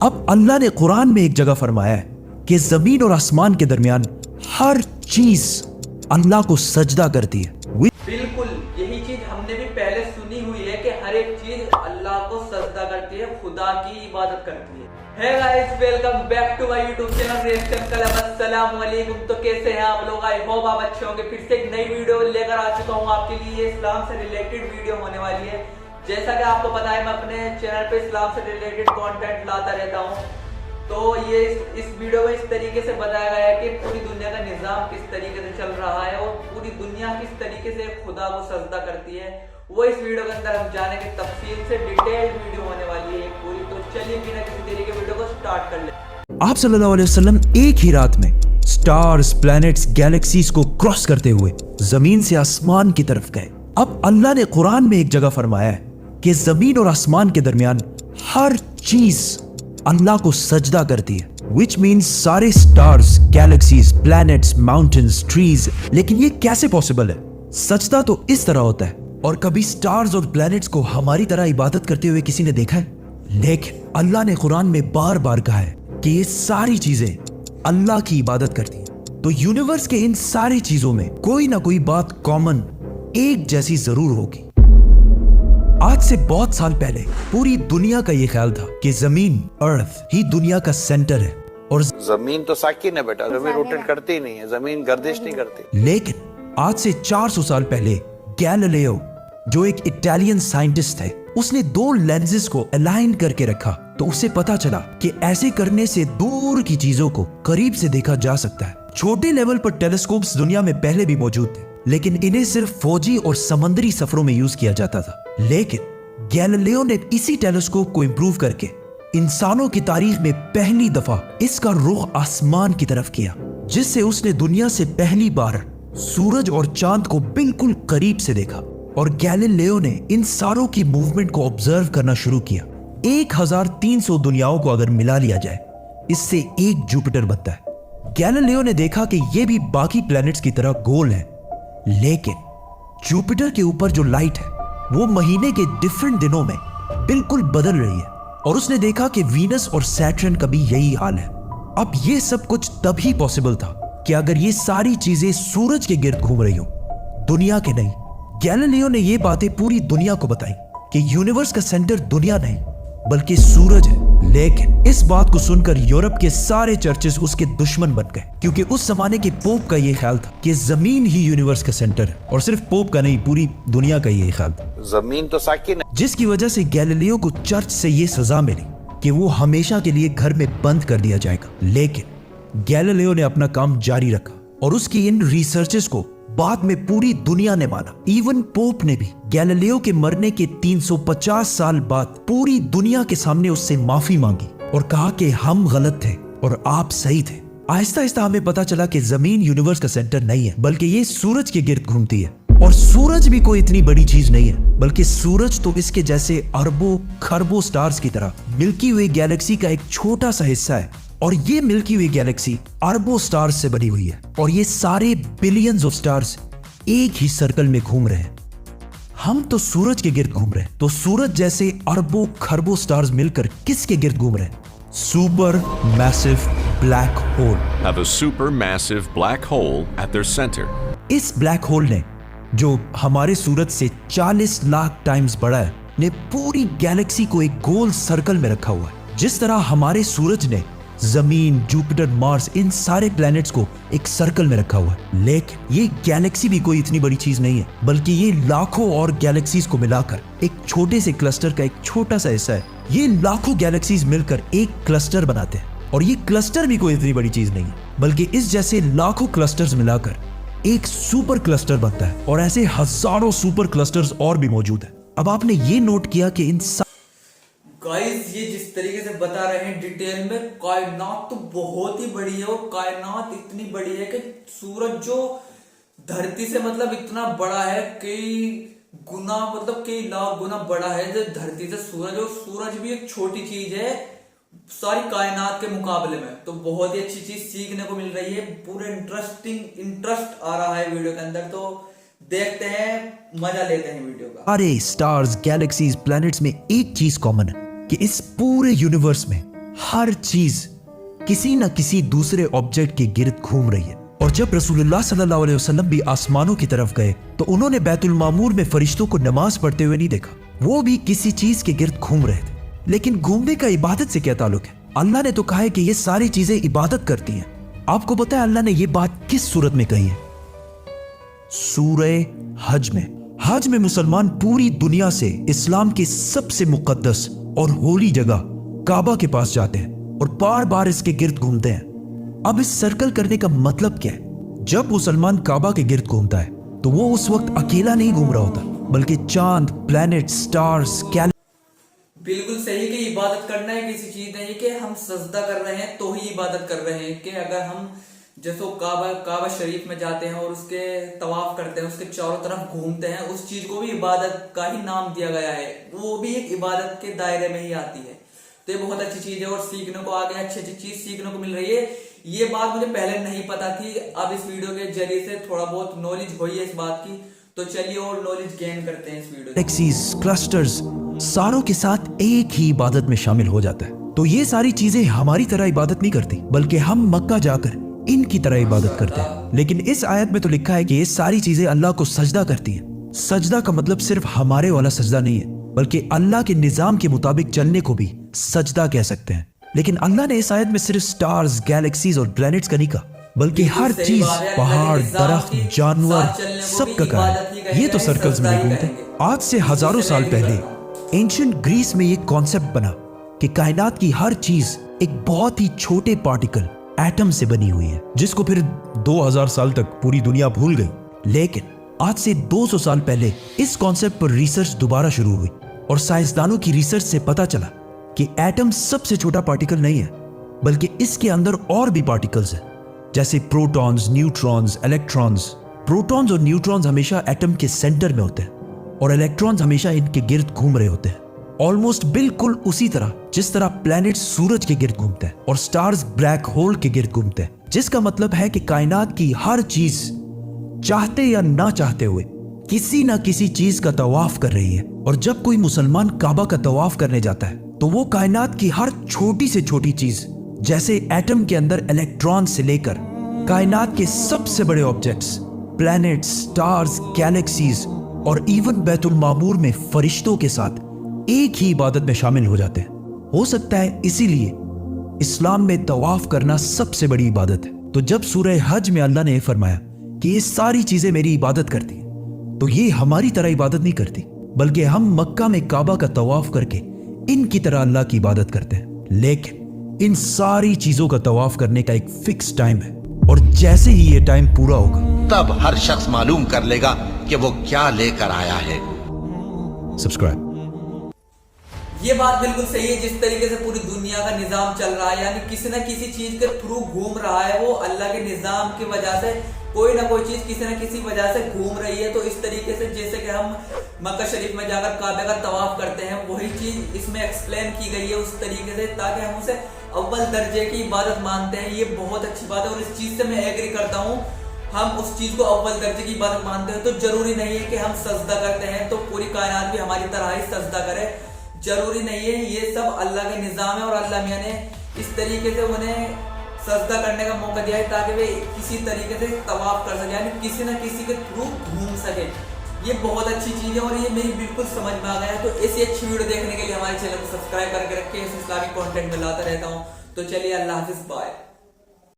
اب अल्लाह ने कुरान में एक जगह फरमाया है कि जमीन और आसमान के दरमियान हर चीज अल्लाह को सजदा करती है। बिल्कुल यही चीज हमने भी पहले सुनी हुई है कि हर एक चीज अल्लाह को सजदा करती है, खुदा की इबादत करती है। Hey guys, welcome back to my YouTube channel reaction कलम। अस्सलाम वालेकुम। तो कैसे हैं आप लोग? आई होप आप अच्छे होंगे। फिर से एक नई वीडियो लेकर आ चुका हूँ आपके लिए। इस्लाम से रिलेटेड वीडियो होने वाली है। जैसा कि आपको पता है मैं अपने चैनल पे इस्लाम से रिलेटेड कंटेंट लाता रहता हूँ। तो ये इस वीडियो में इस तरीके से बताया गया है कि पूरी दुनिया का निज़ाम किस तरीके से चल रहा है और पूरी दुनिया किस तरीके से खुदा को सजदा करती है, वो इस वीडियो के अंदर हम जानेंगे। तफसील से डिटेल्ड वीडियो होने वाली है पूरी। तो चलिए बिना किसी देरी के वीडियो को स्टार्ट कर ले। आप सल्लल्लाहु अलैहि वसल्लम एक ही रात में स्टार्स, प्लैनेट्स, गैलेक्सीज को क्रॉस करते हुए जमीन से आसमान की तरफ गए। अब अल्लाह ने कुरान में एक जगह फरमाया है कि जमीन और आसमान के दरमियान हर चीज अल्लाह को सजदा करती है, विच मीन्स सारे stars, galaxies, planets, mountains, trees. लेकिन ये कैसे पॉसिबल है? सजदा तो इस तरह होता है। और कभी स्टार्स और प्लैनेट्स को हमारी तरह इबादत करते हुए किसी ने देखा है? लेकिन अल्लाह ने कुरान में बार बार कहा है कि ये सारी चीजें अल्लाह की इबादत करती हैं। तो यूनिवर्स के इन सारी चीजों में कोई ना कोई बात कॉमन, एक जैसी जरूर होगी। आज से बहुत साल पहले पूरी दुनिया का ये ख्याल था कि जमीन, अर्थ ही दुनिया का सेंटर है और जमीन तो साकिन है बेटा, जमीन रोटेट करती नहीं है, जमीन गर्दिश नहीं करती। लेकिन आज से 400 साल पहले गैलीलियो, जो एक इटालियन साइंटिस्ट थे, उसने दो लेंसेज को अलाइन करके रखा तो उसे पता चला कि ऐसे करने से दूर की चीजों को करीब से देखा जा सकता है। छोटे लेवल पर टेलीस्कोप्स दुनिया में पहले भी मौजूद थे, लेकिन इन्हें सिर्फ फौजी और समंदरी सफरों में यूज किया जाता था। लेकिन गैलीलियो ने इसी टेलीस्कोप को इंप्रूव करके इंसानों की तारीख में पहली दफा इसका रुख आसमान की तरफ किया, जिससे उसने दुनिया से पहली बार सूरज और चांद को बिल्कुल करीब से देखा। और गैलीलियो ने इन सारों की मूवमेंट को ऑब्जर्व करना शुरू किया। 1300 दुनियाओं को अगर मिला लिया जाए, इससे एक जुपिटर बनता है। गैलीलियो ने देखा कि ये भी बाकी प्लैनेट्स की तरह गोल है, लेकिन जुपिटर के ऊपर जो लाइट है वो महीने के डिफरेंट दिनों में बिल्कुल बदल रही है। और उसने देखा कि वीनस और सैटर्न का भी यही हाल है। अब ये सब कुछ तभी पॉसिबल था कि अगर ये सारी चीजें सूरज के गिर्द घूम रही हो, दुनिया के नहीं। गैलीलियो ने ये बातें पूरी दुनिया को बताई कि यूनिवर्स का सेंटर दुनिया नहीं बल्कि सूरज है। लेकिन इस बात को सुनकर यूरोप के सारे चर्चेस उसके दुश्मन बन गए, क्योंकि उस जमाने के पोप का ये ख्याल था कि जमीन ही यूनिवर्स का सेंटर है। और सिर्फ पोप का नहीं, पूरी दुनिया का ये ख्याल था। जमीन तो साकिन है। जिसकी वजह से गैलीलियो को चर्च से ये सजा मिली कि वो हमेशा के लिए घर में बंद कर दिया जाएगा। लेकिन गैलीलियो ने अपना काम जारी रखा और उसकी इन रिसर्चेस को बाद में पूरी दुनिया ने माना। इवन पोप ने भी गैलीलियो के मरने के 350 साल बाद पूरी दुनिया के सामने उससे माफी मांगी और कहा कि हम गलत थे और आप सही थे। आहिस्ता आहिस्ता हमें पता चला कि जमीन यूनिवर्स का सेंटर नहीं है बल्कि ये सूरज के गिर्द घूमती है। और सूरज भी कोई इतनी बड़ी चीज नहीं है, बल्कि सूरज तो इसके जैसे अरबों खरबों स्टार्स की तरह मिल्की वे गैलेक्सी का एक छोटा सा हिस्सा है। और ये मिल्की वे गैलेक्सी अरबों स्टार्स से बनी हुई है और ये सारे बिलियंस ऑफ स्टार्स एक ही सर्कल में घूम रहे हैं। हम तो सूरज के गिर्द घूम रहे हैं, तो सूरज जैसे अरबों खरबों स्टार्स मिलकर किसके गिर्द घूम रहे हैं? Super massive black hole. Have a supermassive black hole at their center. इस ब्लैक होल ने, जो हमारे सूरज से 40 लाख टाइम्स बड़ा है, ने पूरी गैलेक्सी को एक गोल सर्कल में रखा हुआ है। जिस तरह हमारे सूरज ने जमीन, जुपिटर, मार्स, इन सारे प्लैनेट्स को एक सर्कल में रखा हुआ है। लेकिन ये गैलेक्सी भी कोई इतनी बड़ी चीज नहीं है, बल्कि ये लाखों और गैलेक्सीज को मिलाकर एक छोटे से क्लस्टर का एक छोटा सा हिस्सा है। ये लाखों गैलेक्सीज मिलकर एक क्लस्टर बनाते हैं और ये क्लस्टर भी कोई इतनी बड़ी चीज नहीं है, बल्कि इस जैसे लाखों क्लस्टर्स मिलाकर एक सुपर क्लस्टर बनता है। और ऐसे हजारों सुपर क्लस्टर्स और भी मौजूद है। अब आपने ये नोट किया कि इन गाइस, ये जिस तरीके से बता रहे हैं डिटेल में, कायनात तो बहुत ही बड़ी है। और कायनात इतनी बड़ी है कि सूरज जो धरती से मतलब इतना बड़ा है, कई गुना मतलब कई लाख गुना बड़ा है जो धरती से सूरज। और सूरज भी एक छोटी चीज है सारी कायनात के मुकाबले में। तो बहुत ही अच्छी चीज सीखने को मिल रही है। पूरे इंटरेस्ट आ रहा है वीडियो के अंदर। तो देखते हैं, मजा लेते हैं वीडियो का। सारे स्टार्स, गैलेक्सीज, प्लैनेट्स में एक चीज कॉमन है कि इस पूरे यूनिवर्स में हर चीज किसी न किसी दूसरे ऑब्जेक्ट के गिर्द घूम रही है। और जब रसूलुल्लाह सल्लल्लाहु अलैहि वसल्लम भी आसमानों की तरफ गए तो उन्होंने बैतुल मामूर में फरिश्तों को नमाज पढ़ते हुए नहीं देखा, वो भी किसी चीज के गिर्द घूम रहे थे। लेकिन घूमने का इबादत से क्या ताल्लुक है? अल्लाह ने तो कहा है कि ये सारी चीजें इबादत करती हैं। आपको पता है अल्लाह ने ये बात किस सूरत में कही है? सूरह हज में। हज में मुसलमान पूरी दुनिया से इस्लाम की सबसे मुकद्दस और होली जगह काबा के पास जाते हैं और बार बार इसके गिर्द घूमते हैं। अब इस सर्कल करने का मतलब क्या है? जब मुसलमान काबा के गिर्द घूमता है तो वो उस वक्त अकेला नहीं घूम रहा होता, बल्कि चांद, प्लैनेट, स्टार्स, बिल्कुल सही कि इबादत करना है किसी चीज नहीं कि हम सजदा कर रहे हैं तो ही इबादत कर रहे हैं। कि अगर हम जैसे काबा शरीफ में जाते हैं और उसके तवाफ करते हैं, उसके चारों तरफ घूमते हैं, उस चीज को भी इबादत का ही नाम दिया गया है, वो भी एक इबादत के दायरे में ही आती है। तो ये बहुत अच्छी चीज है और सीखने को आगे अच्छी अच्छी चीज सीखने को मिल रही है। ये बात मुझे पहले नहीं पता थी, अब इस वीडियो के जरिए से थोड़ा बहुत नॉलेज हुई है इस बात की। तो चलिए और नॉलेज गेन करते हैं इस वीडियो। गैलेक्सीज, क्लस्टर्स सारों के साथ एक ही इबादत में शामिल हो जाता है। तो ये सारी चीजें हमारी तरह इबादत नहीं करती, बल्कि हम मक्का जाकर इनकी तरह इबादत करते हैं। लेकिन इस आयत में तो लिखा है कि ये सारी चीजें अल्लाह को सजदा करती हैं। सजदा का मतलब सिर्फ हमारे वाला सजदा नहीं है, बल्कि अल्लाह के निजाम के मुताबिक चलने को भी सजदा कह सकते हैं। लेकिन अल्लाह ने इस आयत में सिर्फ स्टार्स, गैलेक्सीज और प्लैनेट्स का नहीं कहा, बल्कि हर चीज, पहाड़, दरख्त, जानवर, सब का कहा है। ये तो सर्कल्स में घूमते हैं। आज से हजारों साल पहले एंशिएंट ग्रीस में ये कॉन्सेप्ट बना कि कायनात की हर चीज एक बहुत ही छोटे पार्टिकल, एटम से बनी हुई है, जिसको फिर 2000 साल तक पूरी दुनिया भूल गई। लेकिन आज से 200 साल पहले इस कॉन्सेप्ट पर रिसर्च दोबारा शुरू हुई और साइंसदानों की रिसर्च से पता चला कि एटम सबसे छोटा पार्टिकल नहीं है, बल्कि इसके अंदर और भी पार्टिकल्स हैं, जैसे प्रोटॉन्स, न्यूट्रॉन्स, इलेक्ट्रॉन्स। प्रोटॉन्स और न्यूट्रॉन्स हमेशा एटम के सेंटर में होते हैं और इलेक्ट्रॉन्स हमेशा इनके गिर्द घूम रहे होते हैं, ऑलमोस्ट बिल्कुल उसी तरह जिस तरह प्लैनेट सूरज के गिर्द घूमते हैं और स्टार्स ब्लैक होल के गिर्द घूमते हैं। जिसका मतलब है कि कायनात की हर चीज चाहते या ना चाहते हुए किसी ना किसी चीज का तवाफ कर रही है। और जब कोई मुसलमान काबा का तवाफ करने जाता है तो वो कायनात की हर छोटी से छोटी चीज, जैसे एटम के अंदर इलेक्ट्रॉन से लेकर कायनात के सबसे बड़े ऑब्जेक्ट्स, प्लैनेट्स, स्टार्स, गैलेक्सीज और इवन बैतुल मामूर में फरिश्तों के साथ एक ही इबादत में शामिल हो जाते हैं। हो सकता है इसीलिए इस्लाम में तवाफ करना सबसे बड़ी इबादत है। तो जब सूरह हज में अल्लाह ने फरमाया कि ये सारी चीजें मेरी इबादत करती हैं, तो ये हमारी तरह इबादत नहीं करती, बल्कि हम मक्का में काबा का तवाफ करके इनकी तरह अल्लाह की इबादत करते हैं। लेकिन इन सारी चीजों का तवाफ करने का एक फिक्स टाइम है, और जैसे ही ये टाइम पूरा होगा तब हर शख्स मालूम कर लेगा कि वो क्या लेकर आया है। सब्सक्राइब। ये बात बिल्कुल सही है। जिस तरीके से पूरी दुनिया का निजाम चल रहा है, यानी किसी न किसी चीज के थ्रू घूम रहा है, वो अल्लाह के निजाम की वजह से कोई ना कोई चीज किसी न किसी वजह से घूम रही है। तो इस तरीके से जैसे कि हम मक्का शरीफ में जाकर काबे का तवाफ करते हैं, वही चीज इसमें एक्सप्लेन की गई है उस तरीके से, ताकि हम उसे अव्वल दर्जे की इबादत मानते हैं। ये बहुत अच्छी बात है और इस चीज से मैं एग्री करता हूँ। हम उस चीज को अव्वल दर्जे की इबादत मानते हैं तो जरूरी नहीं है कि हम सजदा करते हैं तो पूरी कायनात भी हमारी तरह ही सजदा करे, जरूरी नहीं है। ये सब अल्लाह के निजाम है और अल्लाह मियां ने इस तरीके से उन्हें सजदा करने का मौका दिया है ताकि वे किसी तरीके से तवाफ कर सके, यानी किसी न किसी के थ्रू घूम सके। ये बहुत अच्छी चीज है और ये मेरी बिल्कुल समझ में आ गया है। तो ऐसी अच्छी वीडियो देखने के लिए हमारे चैनल को सब्सक्राइब करके रखिए। इस्लामिक कंटेंट में लाता रहता हूँ। तो चलिए, अल्लाह हाफिज, बाय।